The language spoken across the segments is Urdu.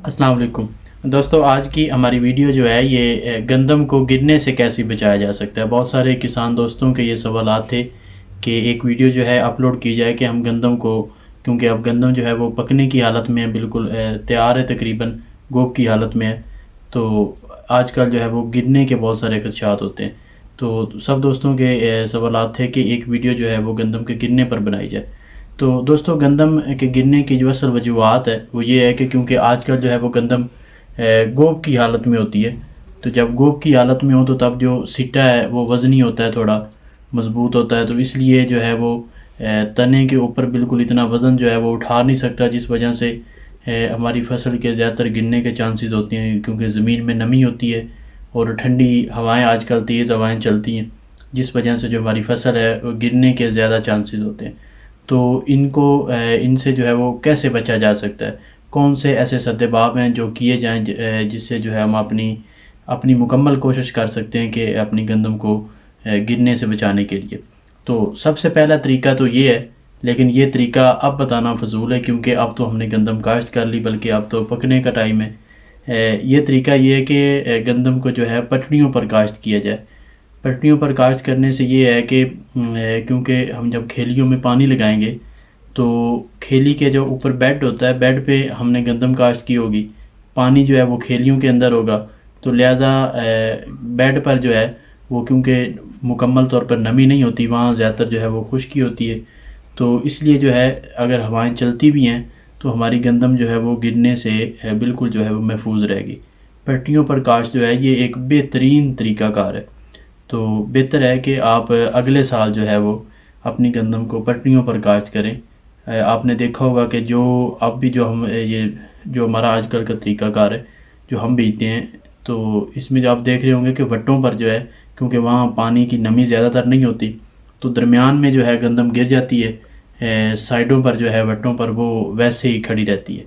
السلام علیکم دوستو، آج کی ہماری ویڈیو جو ہے یہ گندم کو گرنے سے کیسے بچایا جا سکتا ہے۔ بہت سارے کسان دوستوں کے یہ سوالات تھے کہ ایک ویڈیو جو ہے اپلوڈ کی جائے کہ ہم گندم کو، کیونکہ اب گندم جو ہے وہ پکنے کی حالت میں ہے، بالکل تیار ہے، تقریباً گوب کی حالت میں ہے، تو آج کل جو ہے وہ گرنے کے بہت سارے خدشات ہوتے ہیں۔ تو سب دوستوں کے سوالات تھے کہ ایک ویڈیو جو ہے وہ گندم کے گرنے پر بنائی جائے۔ تو دوستو، گندم کے گرنے کی جو اصل وجوہات ہے وہ یہ ہے کہ کیونکہ آج کل جو ہے وہ گندم گوب کی حالت میں ہوتی ہے، تو جب گوب کی حالت میں ہو تو تب جو سٹا ہے وہ وزنی ہوتا ہے، تھوڑا مضبوط ہوتا ہے، تو اس لیے جو ہے وہ تنے کے اوپر بالکل اتنا وزن جو ہے وہ اٹھا نہیں سکتا، جس وجہ سے ہماری فصل کے زیادہ تر گرنے کے چانسز ہوتے ہیں، کیونکہ زمین میں نمی ہوتی ہے اور ٹھنڈی ہوائیں، آج کل تیز ہوائیں چلتی ہیں، جس وجہ سے جو ہماری فصل ہے وہ گرنے کے زیادہ چانسز ہوتے ہیں۔ تو ان سے جو ہے وہ کیسے بچا جا سکتا ہے، کون سے ایسے سدباب ہیں جو کیے جائیں جس سے جو ہے ہم اپنی مکمل کوشش کر سکتے ہیں کہ اپنی گندم کو گرنے سے بچانے کے لیے۔ تو سب سے پہلا طریقہ تو یہ ہے، لیکن یہ طریقہ اب بتانا فضول ہے کیونکہ اب تو ہم نے گندم کاشت کر لی، بلکہ اب تو پکنے کا ٹائم ہے۔ یہ طریقہ یہ ہے کہ گندم کو جو ہے پٹڑیوں پر کاشت کیا جائے۔ پٹڑیوں پر کاشت کرنے سے یہ ہے کہ کیونکہ ہم جب کھیلیوں میں پانی لگائیں گے تو کھیلی کے جو اوپر بیڈ ہوتا ہے، بیڈ پہ ہم نے گندم کاشت کی ہوگی، پانی جو ہے وہ کھیلیوں کے اندر ہوگا، تو لہٰذا بیڈ پر جو ہے وہ کیونکہ مکمل طور پر نمی نہیں ہوتی، وہاں زیادہ تر جو ہے وہ خشکی ہوتی ہے، تو اس لیے جو ہے اگر ہوائیں چلتی بھی ہیں تو ہماری گندم جو ہے وہ گرنے سے بالکل جو ہے وہ محفوظ رہے گی۔ پٹڑیوں پر کاشت جو ہے یہ ایک بہترین طریقہ کار ہے، تو بہتر ہے کہ آپ اگلے سال جو ہے وہ اپنی گندم کو پٹڑیوں پر کاشت کریں۔ آپ نے دیکھا ہوگا کہ اب بھی جو ہمارا آج کل کا طریقہ کار ہے جو ہم بیچتے ہیں، تو اس میں جو آپ دیکھ رہے ہوں گے کہ وٹوں پر جو ہے، کیونکہ وہاں پانی کی نمی زیادہ تر نہیں ہوتی، تو درمیان میں جو ہے گندم گر جاتی ہے، سائڈوں پر جو ہے وٹوں پر وہ ویسے ہی کھڑی رہتی ہے،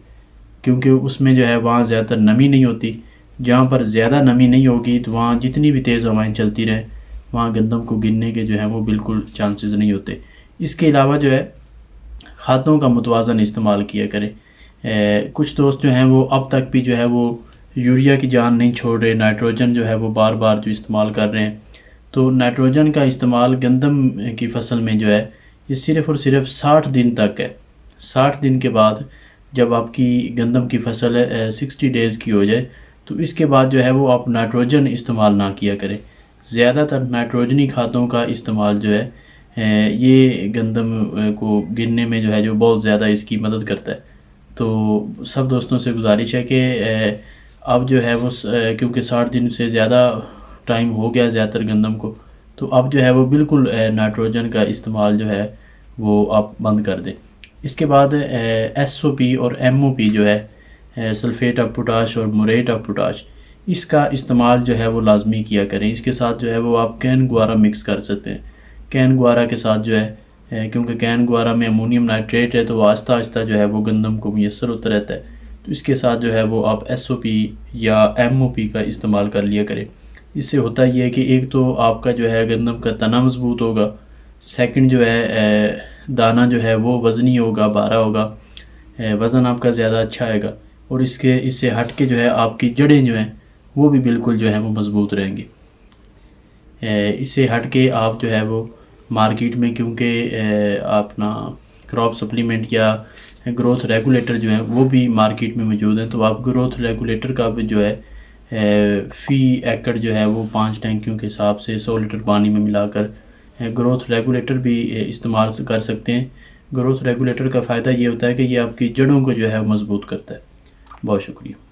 کیونکہ اس میں جو ہے وہاں زیادہ تر نمی نہیں ہوتی۔ جہاں پر زیادہ نمی نہیں ہوگی تو وہاں جتنی بھی تیز ہوائیں چلتی رہیں، وہاں گندم کو گرنے کے جو ہے وہ بالکل چانسز نہیں ہوتے۔ اس کے علاوہ جو ہے کھادوں کا متوازن استعمال کیا کریں۔ کچھ دوست جو ہیں وہ اب تک بھی جو ہے وہ یوریا کی جان نہیں چھوڑ رہے، نائٹروجن جو ہے وہ بار بار جو استعمال کر رہے ہیں، تو نائٹروجن کا استعمال گندم کی فصل میں جو ہے یہ صرف اور صرف 60 دن تک ہے۔ 60 دن کے بعد جب آپ کی گندم کی فصل 60 ڈیز کی ہو جائے تو اس کے بعد جو ہے وہ آپ نائٹروجن استعمال نہ کیا کریں۔ زیادہ تر نائٹروجنی کھادوں کا استعمال جو ہے یہ گندم کو گرنے میں جو ہے جو بہت زیادہ اس کی مدد کرتا ہے۔ تو سب دوستوں سے گزارش ہے کہ اب جو ہے وہ کیونکہ 60 دن سے زیادہ ٹائم ہو گیا زیادہ تر گندم کو، تو اب جو ہے وہ بالکل نائٹروجن کا استعمال جو ہے وہ آپ بند کر دیں۔ اس کے بعد SOP اور MOP جو ہے، سلفیٹ آف پوٹاش اور موریٹ آف پوٹاش، اس کا استعمال جو ہے وہ لازمی کیا کریں۔ اس کے ساتھ جو ہے وہ آپ کین گوارا مکس کر سکتے ہیں۔ کین گوارا کے ساتھ جو ہے کیونکہ کین گوارا میں امونیم نائٹریٹ ہے، تو وہ آہستہ آہستہ جو ہے وہ گندم کو میسر ہوتا رہتا ہے، تو اس کے ساتھ جو ہے وہ آپ SOP یا MOP کا استعمال کر لیا کریں۔ اس سے ہوتا یہ ہے کہ ایک تو آپ کا جو ہے گندم کا تنا مضبوط ہوگا، سیکنڈ جو ہے دانہ جو ہے وہ وزنی ہوگا، بھارا ہوگا، وزن آپ کا زیادہ اچھا آئے گا، اور اس سے ہٹ کے جو ہے آپ کی جڑیں جو ہیں وہ بھی بالکل جو ہے وہ مضبوط رہیں گی۔ اس سے ہٹ کے آپ جو ہے وہ مارکیٹ میں، کیونکہ اپنا کراپ سپلیمنٹ یا گروتھ ریگولیٹر جو ہیں وہ بھی مارکیٹ میں موجود ہیں، تو آپ گروتھ ریگولیٹر کا بھی جو ہے فی ایکڑ جو ہے وہ 5 ٹینکیوں کے حساب سے 100 لیٹر پانی میں ملا کر گروتھ ریگولیٹر بھی استعمال کر سکتے ہیں۔ گروتھ ریگولیٹر کا فائدہ یہ ہوتا ہے کہ یہ آپ کی جڑوں کو جو ہے مضبوط کرتا ہے۔ بہت شکریہ۔